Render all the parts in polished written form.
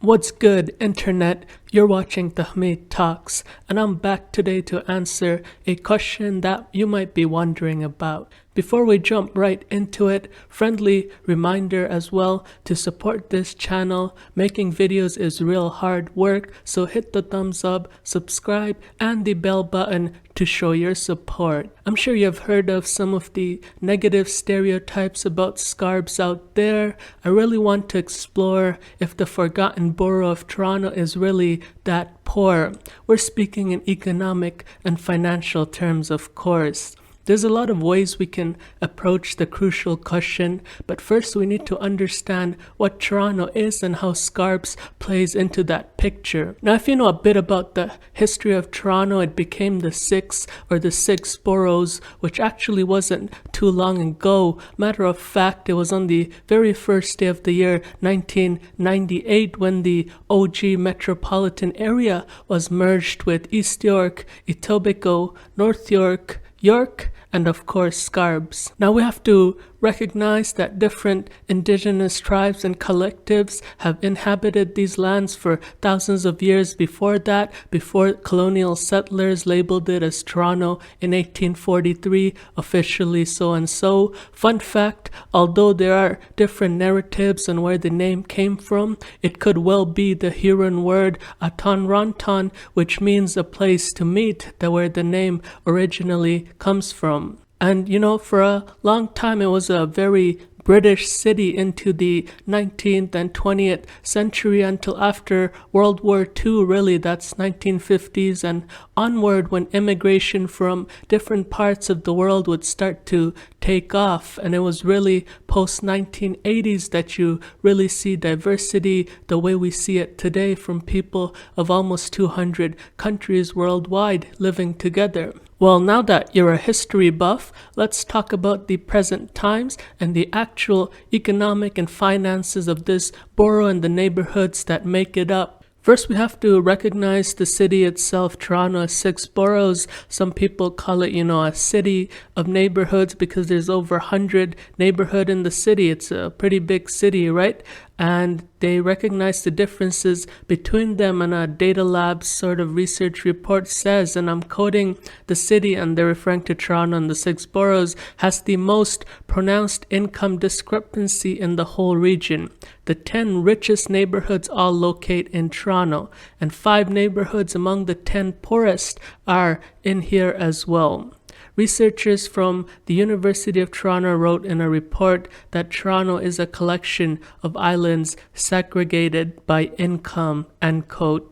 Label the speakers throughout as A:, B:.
A: What's good, Internet? You're watching The Hamid Talks, and I'm back today to answer a question that you might be wondering about. Before we jump right into it, friendly reminder as well to support this channel. Making videos is real hard work, so hit the thumbs up, subscribe, and the bell button to show your support. I'm sure you've heard of some of the negative stereotypes about Scarbs out there. I really want to explore if the forgotten borough of Toronto is really that poor. We're speaking in economic and financial terms, of course. There's a lot of ways we can approach the crucial question, but first we need to understand what Toronto is and how Scarbs plays into that picture. Now, if you know a bit about the history of Toronto, it became the six boroughs, which actually wasn't too long ago. Matter of fact, it was on the very first day of the year 1998 when the OG metropolitan area was merged with East York, Etobicoke, North York, and of course Scarbs. Now we have to recognize that different indigenous tribes and collectives have inhabited these lands for thousands of years before that, before colonial settlers labeled it as Toronto in 1843, officially so and so. Fun fact, although there are different narratives on where the name came from, it could well be the Huron word Atonronton, which means a place to meet, where the name originally comes from. And you know, for a long time it was a very British city into the 19th and 20th century until after World War II, really. That's 1950s and onward, when immigration from different parts of the world would start to take off. And it was really post-1980s that you really see diversity the way we see it today, from people of almost 200 countries worldwide living together. Well, now that you're a history buff, let's talk about the present times and the actual economic and finances of this borough and the neighborhoods that make it up. First, we have to recognize the city itself. Toronto has 6 boroughs. Some people call it, a city of neighborhoods because there's over 100 neighborhoods in the city. It's a pretty big city, right? And they recognize the differences between them, and a Data Labs sort of research report says, and I'm quoting, the city, and they're referring to Toronto and the 6 boroughs, has the most pronounced income discrepancy in the whole region. The 10 richest neighborhoods all locate in Toronto, and 5 neighborhoods among the 10 poorest are in here as well. Researchers from the University of Toronto wrote in a report that Toronto is a collection of islands segregated by income, end quote.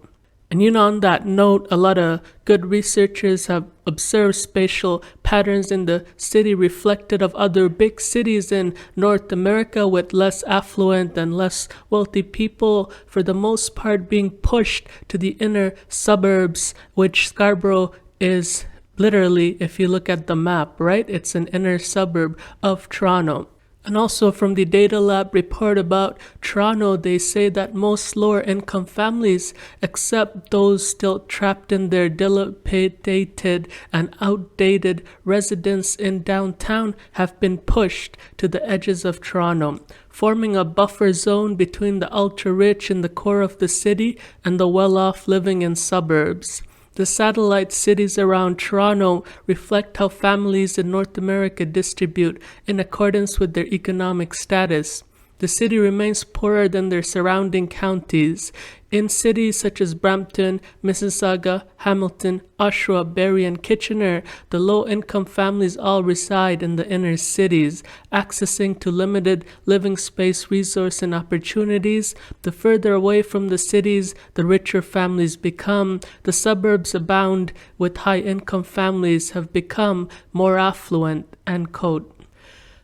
A: And on that note, a lot of good researchers have observed spatial patterns in the city reflected of other big cities in North America with less affluent and less wealthy people, for the most part being pushed to the inner suburbs, which Scarborough is literally, if you look at the map, right? It's an inner suburb of Toronto. And also from the Data Lab report about Toronto, they say that most lower income families, except those still trapped in their dilapidated and outdated residence in downtown, have been pushed to the edges of Toronto, forming a buffer zone between the ultra-rich in the core of the city and the well-off living in suburbs. The satellite cities around Toronto reflect how families in North America distribute in accordance with their economic status. The city remains poorer than their surrounding counties. In cities such as Brampton, Mississauga, Hamilton, Oshawa, Barrie, and Kitchener, the low-income families all reside in the inner cities, accessing to limited living space, resource, and opportunities. The further away from the cities, the richer families become. The suburbs abound with high-income families have become more affluent, end quote.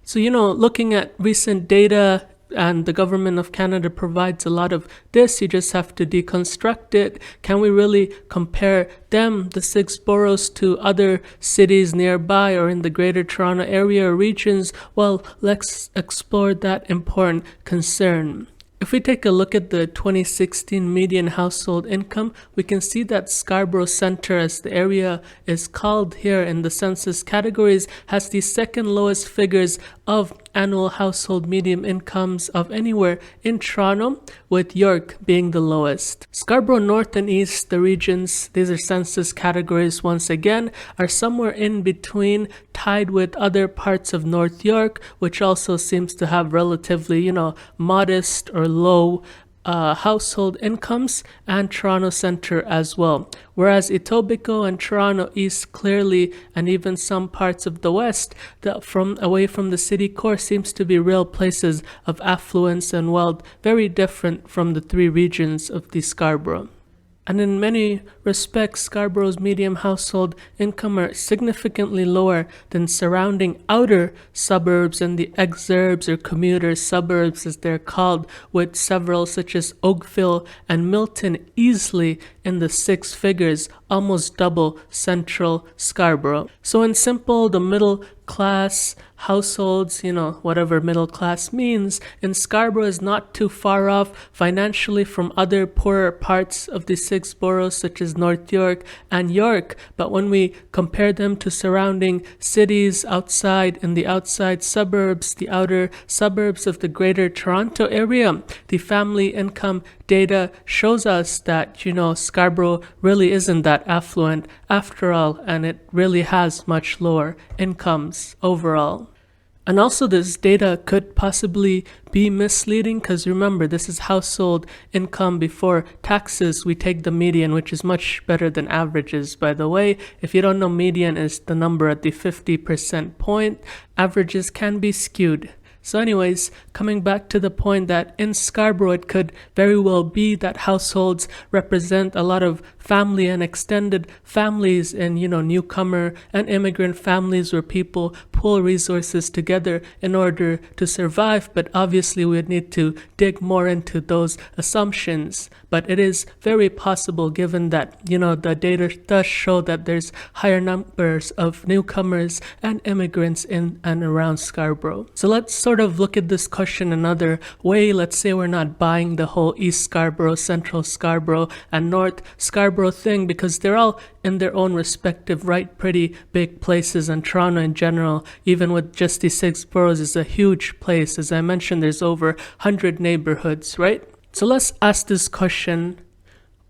A: So, looking at recent data, and the government of Canada provides a lot of this, you just have to deconstruct it. Can we really compare them, the 6 boroughs, to other cities nearby or in the greater Toronto area or regions? Well, let's explore that important concern. If we take a look at the 2016 median household income, we can see that Scarborough Centre, as the area is called here in the census categories, has the second lowest figures of annual household median incomes of anywhere in Toronto, with York being the lowest. Scarborough North and East, the regions, these are census categories once again, are somewhere in between, tied with other parts of North York, which also seems to have relatively, modest or low household incomes, and Toronto Centre as well. Whereas Etobicoke and Toronto East clearly, and even some parts of the West, away from the city core, seems to be real places of affluence and wealth, very different from the three regions of the Scarborough. And in many respects, Scarborough's median household income are significantly lower than surrounding outer suburbs and the exurbs or commuter suburbs as they're called, with several such as Oakville and Milton easily in the six figures, almost double central Scarborough. So in simple, the middle class households, whatever middle class means, in Scarborough is not too far off financially from other poorer parts of the six boroughs such as North York and York. But when we compare them to surrounding cities outside in the outside suburbs, the outer suburbs of the greater Toronto area, the family income data shows us that, Scarborough really isn't that affluent after all, and it really has much lower incomes overall. And also this data could possibly be misleading because remember, this is household income before taxes. We take the median, which is much better than averages, by the way. If you don't know, median is the number at the 50% point. Averages can be skewed. So anyways, coming back to the point that in Scarborough, it could very well be that households represent a lot of family and extended families and, newcomer and immigrant families where people pool resources together in order to survive. But obviously, we would need to dig more into those assumptions. But it is very possible given that, the data does show that there's higher numbers of newcomers and immigrants in and around Scarborough. So let's sort of look at this question another way. Let's say we're not buying the whole East Scarborough, Central Scarborough, and North Scarborough thing because they're all in their own respective right pretty big places, and Toronto in general, even with just the six boroughs, is a huge place. As I mentioned, there's over 100 neighborhoods, right? So let's ask this question: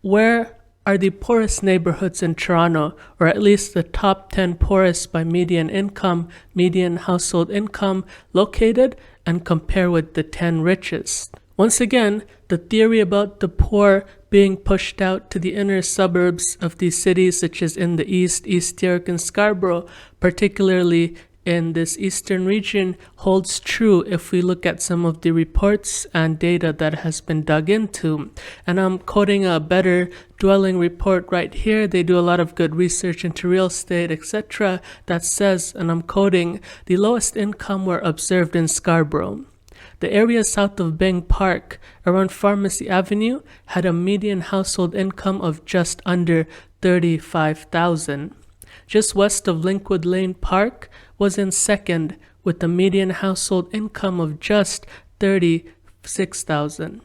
A: where are the poorest neighborhoods in Toronto, or at least the top 10 poorest by median income, median household income, located, and compare with the 10 richest? Once again, the theory about the poor being pushed out to the inner suburbs of these cities, such as in the East, East York, and Scarborough, particularly in this eastern region, holds true if we look at some of the reports and data that has been dug into. And I'm quoting a Better Dwelling report right here. They do a lot of good research into real estate, etc. that says, and I'm quoting, "The lowest income were observed in Scarborough. The area south of Byng Park, around Pharmacy Avenue, had a median household income of just under $35,000. Just west of Linkwood Lane Park was in second with a median household income of just $36,000.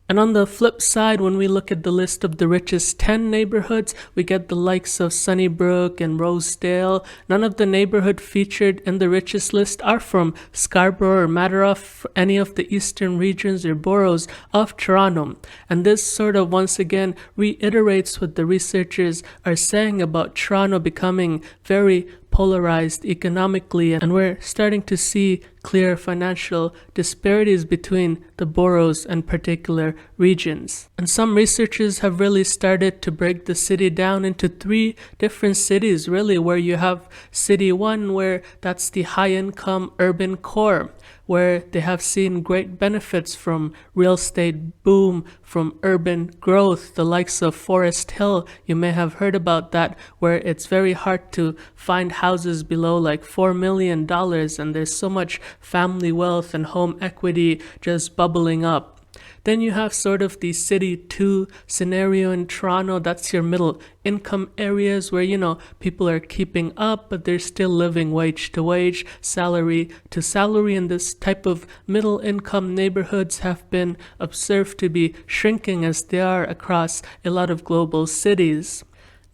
A: And on the flip side, when we look at the list of the richest 10 neighborhoods, we get the likes of Sunnybrook and Rosedale. None of the neighborhood featured in the richest list are from Scarborough or matter of any of the eastern regions or boroughs of Toronto. And this sort of once again reiterates what the researchers are saying about Toronto becoming very polarized economically, and we're starting to see clear financial disparities between the boroughs and particular regions. And some researchers have really started to break the city down into three different cities, really, where you have City 1, where that's the high-income urban core, where they have seen great benefits from real estate boom, from urban growth, the likes of Forest Hill. You may have heard about that, where it's very hard to find houses below like $4 million, and there's so much family wealth and home equity just bubbling up. Then you have sort of the City 2 scenario in Toronto. That's your middle income areas where, people are keeping up, but they're still living wage to wage, salary to salary. And this type of middle income neighborhoods have been observed to be shrinking as they are across a lot of global cities.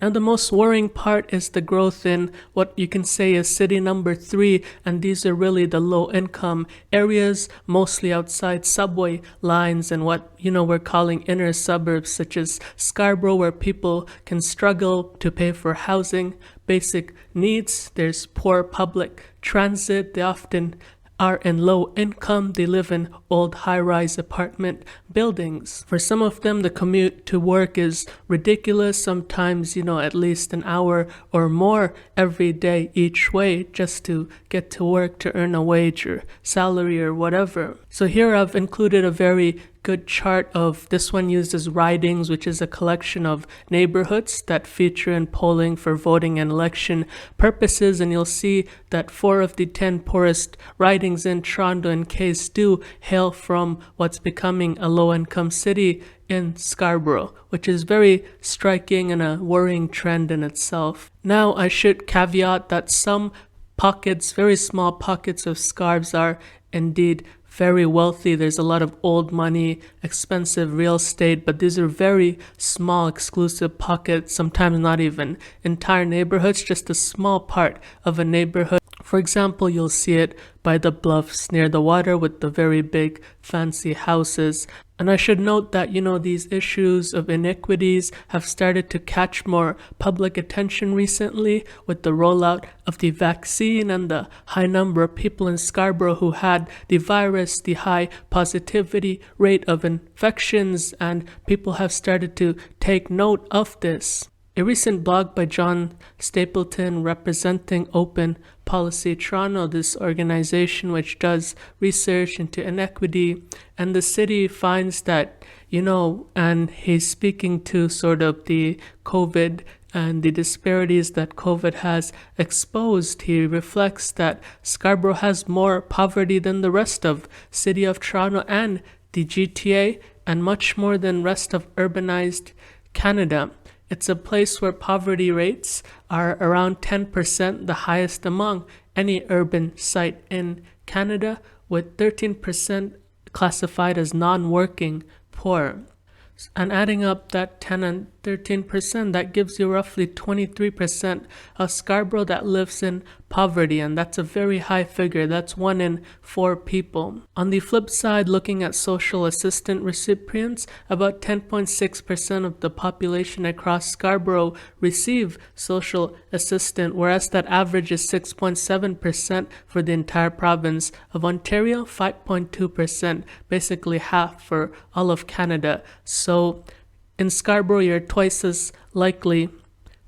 A: Now, the most worrying part is the growth in what you can say is city number 3, and these are really the low-income areas, mostly outside subway lines and what, we're calling inner suburbs, such as Scarborough, where people can struggle to pay for housing, basic needs. There's poor public transit. They often are in low income. They live in old high-rise apartment buildings. For some of them, the commute to work is ridiculous. Sometimes, at least an hour or more every day each way just to get to work to earn a wage or salary or whatever. So here I've included a very good chart of this one uses ridings, which is a collection of neighborhoods that feature in polling for voting and election purposes, and you'll see that 4 of the 10 poorest ridings in Toronto and case do hail from what's becoming a low-income city in Scarborough, which is very striking and a worrying trend in itself. Now, I should caveat that some pockets, very small pockets of Scarbs are indeed very wealthy. There's a lot of old money, expensive real estate, but these are very small, exclusive pockets, sometimes not even entire neighborhoods, just a small part of a neighborhood. For example, you'll see it by the bluffs near the water with the very big fancy houses. And I should note that, these issues of inequities have started to catch more public attention recently with the rollout of the vaccine and the high number of people in Scarborough who had the virus, the high positivity rate of infections, and people have started to take note of this. A recent blog by John Stapleton representing Open Policy Toronto, this organization which does research into inequity and the city, finds that, and he's speaking to sort of the COVID and the disparities that COVID has exposed. He reflects that Scarborough has more poverty than the rest of City of Toronto and the GTA, and much more than rest of urbanized Canada. It's a place where poverty rates are around 10%, the highest among any urban site in Canada, with 13% classified as non-working poor. And adding up that 10 and 13%, that gives you roughly 23% of Scarborough that lives in poverty, and that's a very high figure. That's 1 in 4 people. On the flip side, looking at social assistance recipients, about 10.6% of the population across Scarborough receive social assistance, whereas that average is 6.7% for the entire province of Ontario, 5.2%, basically half for all of Canada. So in Scarborough, you're twice as likely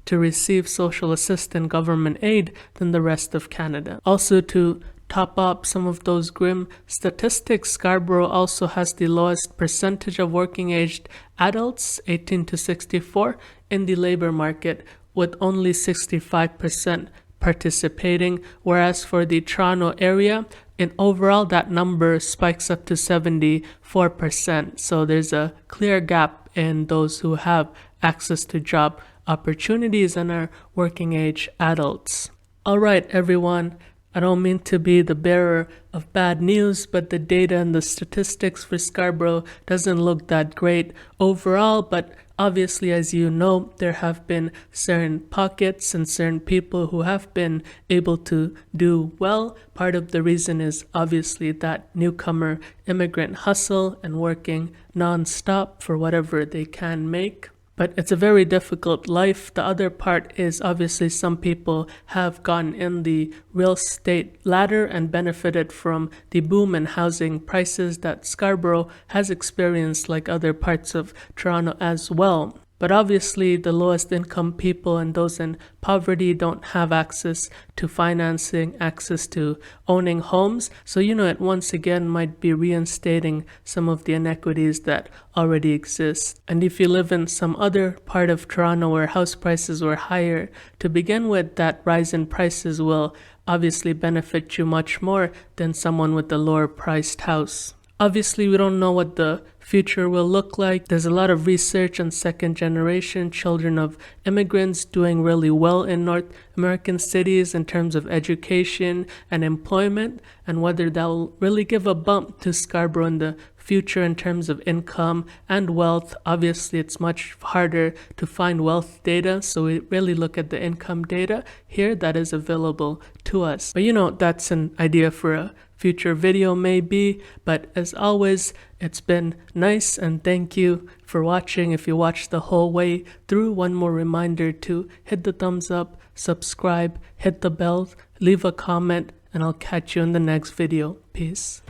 A: to receive social assistance government aid than the rest of Canada. Also, to top up some of those grim statistics, Scarborough also has the lowest percentage of working-aged adults, 18 to 64, in the labor market, with only 65% participating, whereas for the Toronto area, in overall, that number spikes up to 74%. So there's a clear gap in those who have access to job opportunities and are working age adults. All right, everyone. I don't mean to be the bearer of bad news, but the data and the statistics for Scarborough doesn't look that great overall, but obviously, as you know, there have been certain pockets and certain people who have been able to do well. Part of the reason is obviously that newcomer immigrant hustle and working non-stop for whatever they can make. But it's a very difficult life. The other part is obviously some people have gone in the real estate ladder and benefited from the boom in housing prices that Scarborough has experienced, like other parts of Toronto as well. But obviously, the lowest income people and those in poverty don't have access to financing, access to owning homes. So, it once again might be reinstating some of the inequities that already exist. And if you live in some other part of Toronto where house prices were higher to begin with, that rise in prices will obviously benefit you much more than someone with a lower priced house. Obviously, we don't know what the future will look like. There's a lot of research on second generation children of immigrants doing really well in North American cities in terms of education and employment, and whether that will really give a bump to Scarborough in the future in terms of income and wealth. Obviously, it's much harder to find wealth data, so we really look at the income data here that is available to us. But that's an idea for a future video maybe. But as always, it's been nice, and thank you for watching. If you watched the whole way through, one more reminder to hit the thumbs up, subscribe, hit the bell, leave a comment, and I'll catch you in the next video. Peace.